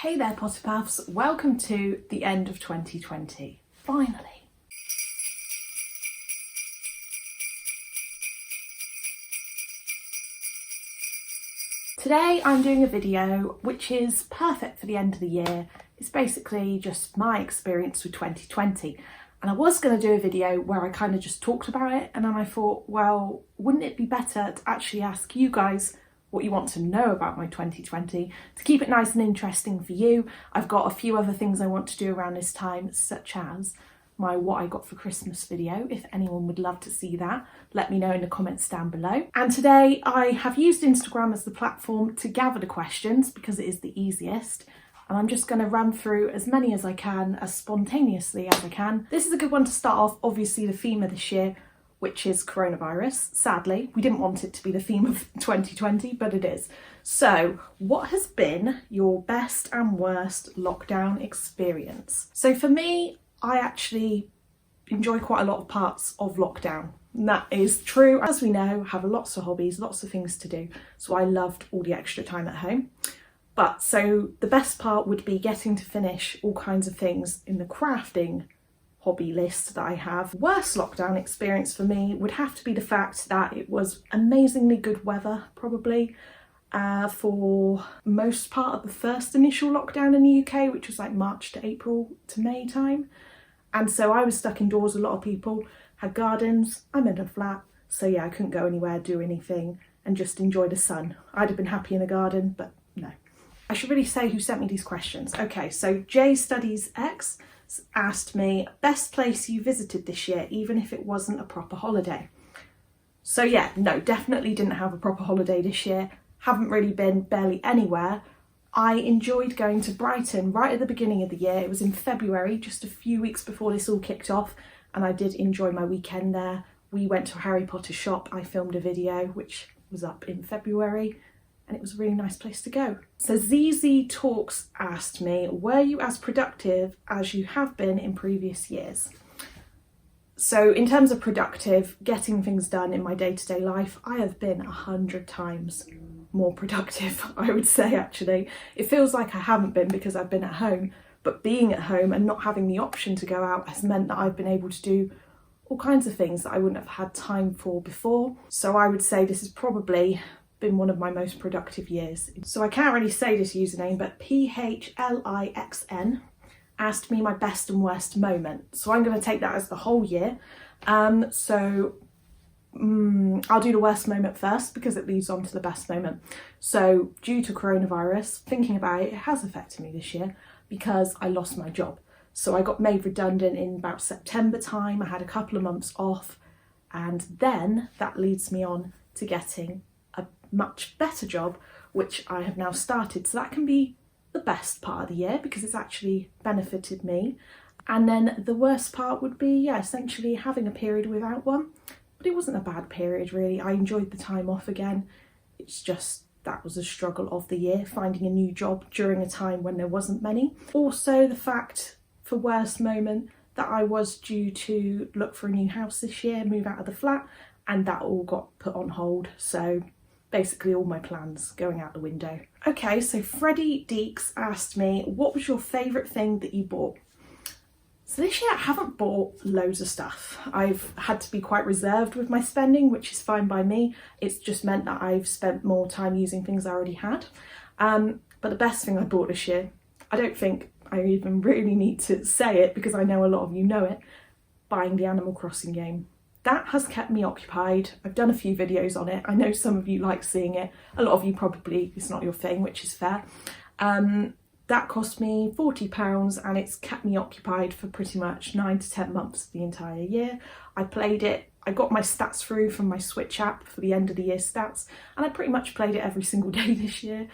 Hey there Potterpuffs, welcome to the end of 2020, finally. Today I'm doing a video which is perfect for the end of the year. It's basically just my experience with 2020. And I was going to do a video where I kind of just talked about it, and then I thought, well, wouldn't it be better to actually ask you guys what you want to know about my 2020 to keep it nice and interesting for you. I've got a few other things I want to do around this time, such as my what I got for Christmas video. If anyone would love to see that, let me know in the comments down below. And today I have used Instagram as the platform to gather the questions because it is the easiest. And I'm just going to run through as many as I can, as spontaneously as I can. This is a good one to start off, obviously the theme of this year, which is coronavirus. Sadly, we didn't want it to be the theme of 2020, but it is. So, what has been your best and worst lockdown experience? So for me, I actually enjoy quite a lot of parts of lockdown. And that is true. As we know, I have lots of hobbies, lots of things to do. So I loved all the extra time at home. But so the best part would be getting to finish all kinds of things in the crafting hobby list that I have. Worst lockdown experience for me would have to be the fact that it was amazingly good weather, probably, for most part of the first initial lockdown in the UK, which was like March to April to May time. And so I was stuck indoors. A lot of people had gardens. I'm in a flat, so yeah, I couldn't go anywhere, do anything, and just enjoy the sun. I'd have been happy in a garden, but no. I should really say who sent me these questions. Okay, so J Studies X asked me, best place you visited this year, even if it wasn't a proper holiday. So yeah, no, definitely didn't have a proper holiday this year. Haven't really been barely anywhere. I enjoyed going to Brighton right at the beginning of the year. It was in February, just a few weeks before this all kicked off, and I did enjoy my weekend there. We went to a Harry Potter shop. I filmed a video which was up in February, and it was a really nice place to go. So ZZ Talks asked me, were you as productive as you have been in previous years? So in terms of productive, getting things done in my day-to-day life, I have been 100 times more productive, I would say actually. It feels like I haven't been because I've been at home, but being at home and not having the option to go out has meant that I've been able to do all kinds of things that I wouldn't have had time for before. So I would say this has probably been one of my most productive years. So I can't really say this username, but PHLIXN asked me my best and worst moment. So I'm going to take that as the whole year. I'll do the worst moment first because it leads on to the best moment. So due to coronavirus, thinking about it, it has affected me this year because I lost my job. So I got made redundant in about September time. I had a couple of months off, and then that leads me on to getting a much better job, which I have now started. So that can be the best part of the year because it's actually benefited me. And then the worst part would be, yeah, essentially having a period without one. But it wasn't a bad period really. I enjoyed the time off again. It's just that was a struggle of the year, finding a new job during a time when there wasn't many. Also the fact for worst moment that I was due to look for a new house this year, move out of the flat, and that all got put on hold. So basically all my plans going out the window. Okay, so Freddie Deeks asked me, what was your favourite thing that you bought? So this year I haven't bought loads of stuff. I've had to be quite reserved with my spending, which is fine by me. It's just meant that I've spent more time using things I already had. But the best thing I bought this year, I don't think I even really need to say it because I know a lot of you know it, buying the Animal Crossing game. That has kept me occupied. I've done a few videos on it. I know some of you like seeing it. A lot of you probably, it's not your thing, which is fair. That cost me £40 and it's kept me occupied for pretty much 9 to 10 months of the entire year. I played it. I got my stats through from my Switch app for the end of the year stats, and I pretty much played it every single day this year.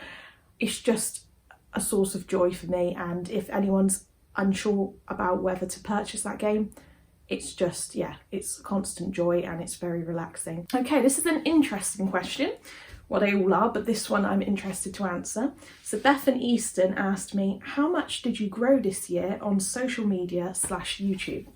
It's just a source of joy for me, and if anyone's unsure about whether to purchase that game, it's just, yeah, it's constant joy and it's very relaxing. Okay, this is an interesting question. Well, they all are, but this one I'm interested to answer. So Bethan Easton asked me, how much did you grow this year on social media / YouTube?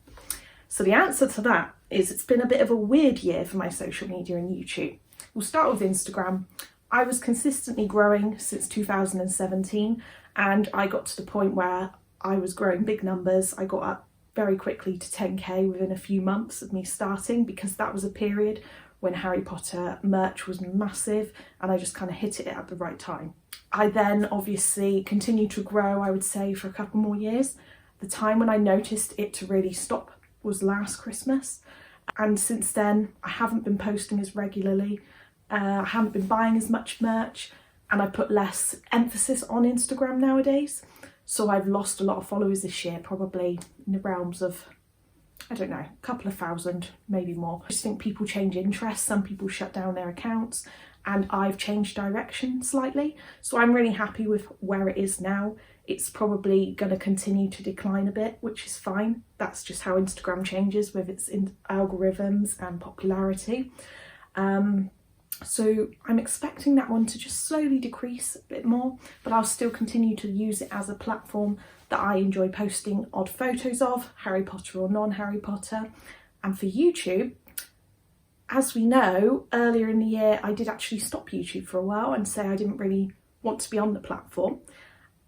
So the answer to that is it's been a bit of a weird year for my social media and YouTube. We'll start with Instagram. I was consistently growing since 2017, and I got to the point where I was growing big numbers. I got up very quickly to 10k within a few months of me starting, because that was a period when Harry Potter merch was massive and I just kind of hit it at the right time. I then obviously continued to grow, I would say, for a couple more years. The time when I noticed it to really stop was last Christmas, and since then I haven't been posting as regularly, I haven't been buying as much merch, and I put less emphasis on Instagram nowadays. So I've lost a lot of followers this year, probably in the realms of, I don't know, a couple of thousand, maybe more. I just think people change interests, some people shut down their accounts, and I've changed direction slightly. So I'm really happy with where it is now. It's probably going to continue to decline a bit, which is fine. That's just how Instagram changes with its algorithms and popularity. So I'm expecting that one to just slowly decrease a bit more, but I'll still continue to use it as a platform that I enjoy posting odd photos of, Harry Potter or non-Harry Potter. And for YouTube, as we know, earlier in the year I did actually stop YouTube for a while and say I didn't really want to be on the platform.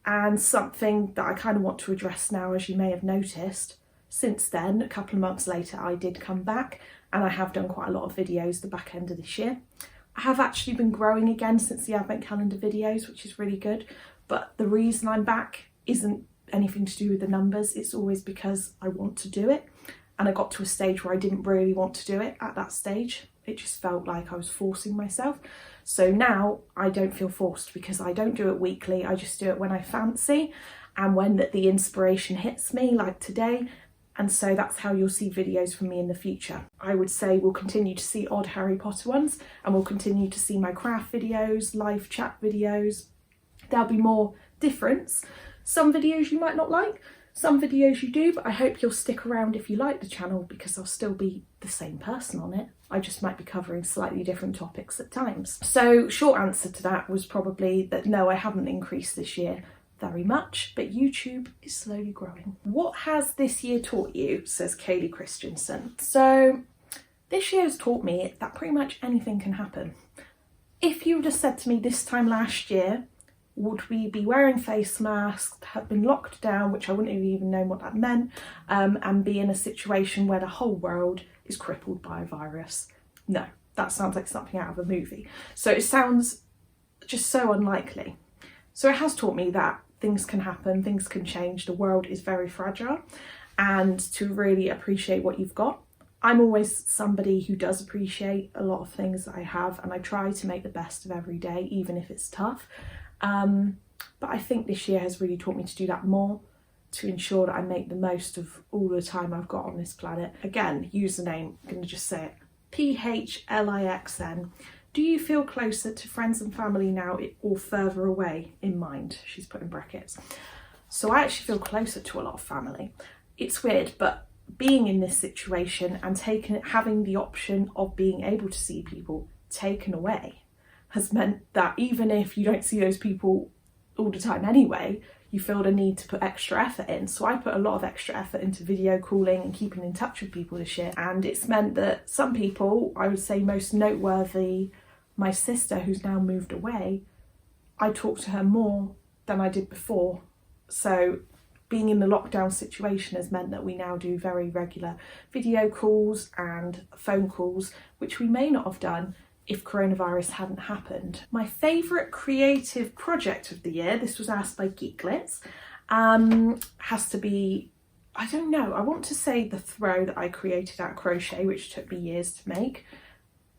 And something that I kind of want to address now, as you may have noticed, since then, a couple of months later, I did come back, and I have done quite a lot of videos the back end of this year. I have actually been growing again since the advent calendar videos, which is really good. But the reason I'm back isn't anything to do with the numbers. It's always because I want to do it. And I got to a stage where I didn't really want to do it at that stage. It just felt like I was forcing myself. So now I don't feel forced, because I don't do it weekly. I just do it when I fancy and when the inspiration hits me, like today. And so that's how you'll see videos from me in the future. I would say we'll continue to see odd Harry Potter ones, and we'll continue to see my craft videos, live chat videos. There'll be more difference. Some videos you might not like, some videos you do, but I hope you'll stick around if you like the channel, because I'll still be the same person on it. I just might be covering slightly different topics at times. So short answer to that was probably that no, I haven't increased this year very much, but YouTube is slowly growing. What has this year taught you, says Kaylee Christensen. So this year has taught me that pretty much anything can happen. If you would have said to me this time last year, would we be wearing face masks, have been locked down, which I wouldn't have even known what that meant, and be in a situation where the whole world is crippled by a virus? No, that sounds like something out of a movie. So it sounds just so unlikely. So it has taught me that things can happen, things can change, the world is very fragile, and to really appreciate what you've got. I'm always somebody who does appreciate a lot of things that I have, and I try to make the best of every day, even if it's tough. But I think this year has really taught me to do that more, to ensure that I make the most of all the time I've got on this planet. Again, username, I'm going to just say it, PHLIXN. Do you feel closer to friends and family now, or further away in mind? She's put in brackets. So I actually feel closer to a lot of family. It's weird, but being in this situation and having the option of being able to see people taken away has meant that even if you don't see those people all the time anyway, you feel the need to put extra effort in. So I put a lot of extra effort into video calling and keeping in touch with people this year. And it's meant that some people, I would say most noteworthy, my sister who's now moved away, I talk to her more than I did before. So being in the lockdown situation has meant that we now do very regular video calls and phone calls, which we may not have done if coronavirus hadn't happened. My favourite creative project of the year, this was asked by Geeklets, has to be, I don't know, I want to say the throw that I created out of crochet, which took me years to make.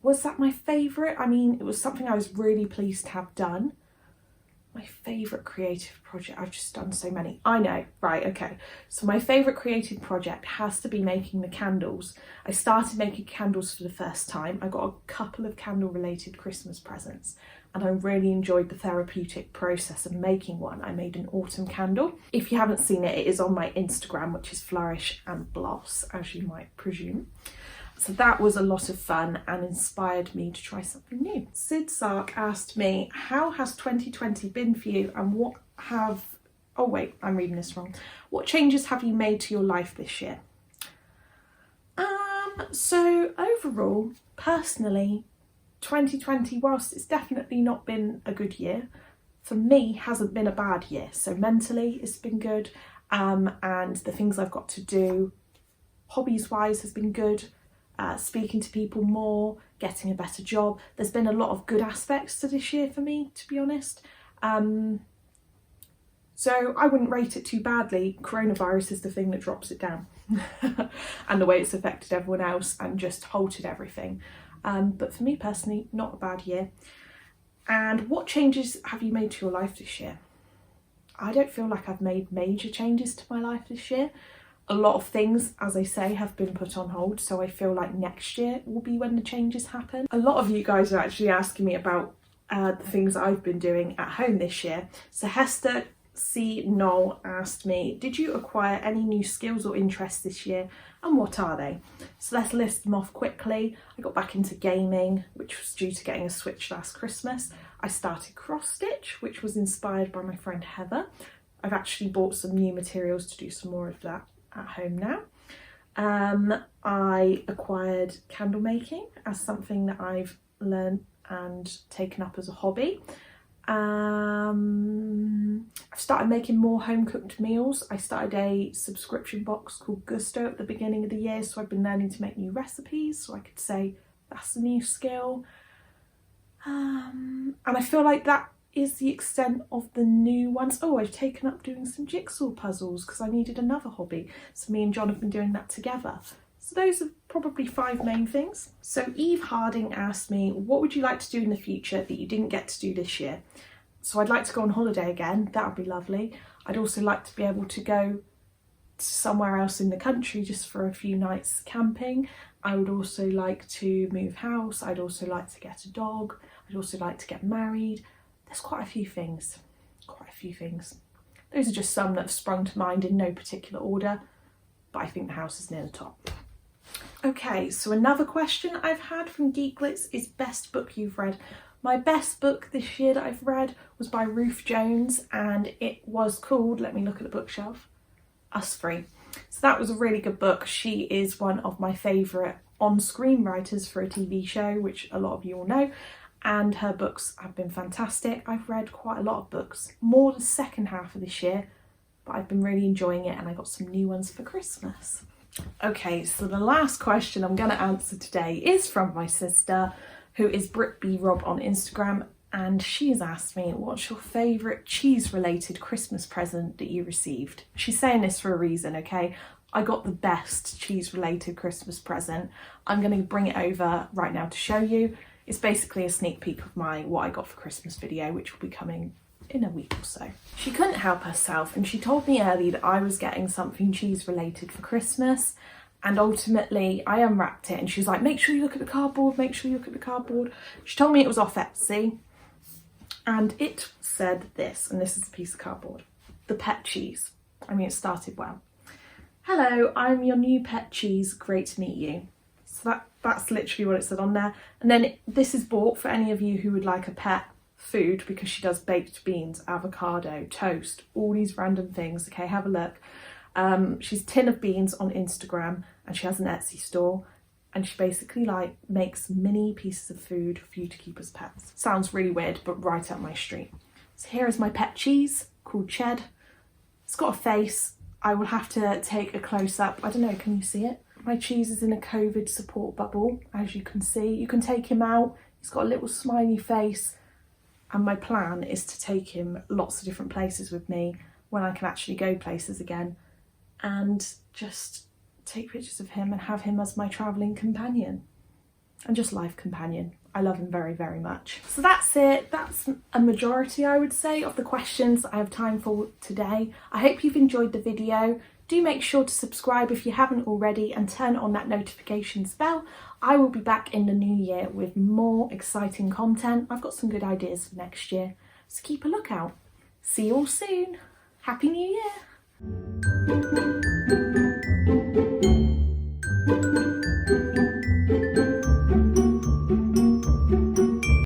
Was that my favourite? I mean, it was something I was really pleased to have done. My favourite creative project, I've just done so many. I know, right, okay. So my favourite creative project has to be making the candles. I started making candles for the first time. I got a couple of candle related Christmas presents, and I really enjoyed the therapeutic process of making one. I made an autumn candle. If you haven't seen it, it is on my Instagram, which is Flourish and Bloss, as you might presume. So that was a lot of fun and inspired me to try something new. Sid Sark asked me, how has 2020 been for you, and what changes have you made to your life this year? So overall, personally, 2020, whilst it's definitely not been a good year, for me hasn't been a bad year. So mentally it's been good, and the things I've got to do hobbies wise has been good, speaking to people more, getting a better job. There's been a lot of good aspects to this year for me, to be honest. So I wouldn't rate it too badly. Coronavirus is the thing that drops it down and the way it's affected everyone else and just halted everything. But for me personally, not a bad year. And what changes have you made to your life this year? I don't feel like I've made major changes to my life this year. A lot of things, as I say, have been put on hold, so I feel like next year will be when the changes happen. A lot of you guys are actually asking me about the things I've been doing at home this year. So Hester C. Knoll asked me, did you acquire any new skills or interests this year, and what are they? So let's list them off quickly. I got back into gaming, which was due to getting a Switch last Christmas. I started cross stitch, which was inspired by my friend Heather. I've actually bought some new materials to do some more of that at home now. I acquired candle making as something that I've learned and taken up as a hobby. I've started making more home cooked meals. I started a subscription box called Gusto at the beginning of the year, so I've been learning to make new recipes, so I could say that's a new skill. And I feel like that is the extent of the new ones. Oh, I've taken up doing some jigsaw puzzles because I needed another hobby, so me and John have been doing that together. So those are probably 5 main things. So Eve Harding asked me, what would you like to do in the future that you didn't get to do this year? So I'd like to go on holiday again, that would be lovely. I'd also like to be able to go to somewhere else in the country just for a few nights camping. I would also like to move house. I'd also like to get a dog. I'd also like to get married. There's quite a few things. Those are just some that have sprung to mind in no particular order, but I think the house is near the top. Okay, so another question I've had from Geeklets is best book you've read. My best book this year that I've read was by Ruth Jones, and it was called, let me look at the bookshelf, Us Free. So that was a really good book. She is one of my favourite on-screen writers for a TV show, which a lot of you all know, and her books have been fantastic. I've read quite a lot of books, more the second half of this year, but I've been really enjoying it, and I got some new ones for Christmas. Okay, so the last question I'm going to answer today is from my sister, who is Brit B Rob on Instagram, and she has asked me, what's your favourite cheese-related Christmas present that you received? She's saying this for a reason, okay? I got the best cheese-related Christmas present. I'm going to bring it over right now to show you. It's basically a sneak peek of my what I got for Christmas video, which will be coming in a week or so. She couldn't help herself, and she told me early that I was getting something cheese related for Christmas, and ultimately I unwrapped it and she was like, make sure you look at the cardboard, make sure you look at the cardboard. She told me it was off Etsy, and it said this, and this is a piece of cardboard: the pet cheese. I mean, it started well. Hello, I'm your new pet cheese, great to meet you. So that's literally what it said on there. And then this is bought for any of you who would like a pet food, because she does baked beans, avocado, toast, all these random things. Okay, have a look. She's Tin of Beans on Instagram, and she has an Etsy store, and she basically like makes mini pieces of food for you to keep as pets. Sounds really weird, but right up my street. So here is my pet cheese called Ched. It's got a face. I will have to take a close up. I don't know, can you see it? My cheese is in a COVID support bubble, as you can see. You can take him out. He's got a little smiley face. And my plan is to take him lots of different places with me when I can actually go places again, and just take pictures of him and have him as my travelling companion and just life companion. I love him very, very much. So that's it. That's a majority, I would say, of the questions I have time for today. I hope you've enjoyed the video. Do make sure to subscribe if you haven't already, and turn on that notifications bell. I will be back in the new year with more exciting content. I've got some good ideas for next year, so keep a lookout. See you all soon. Happy New Year.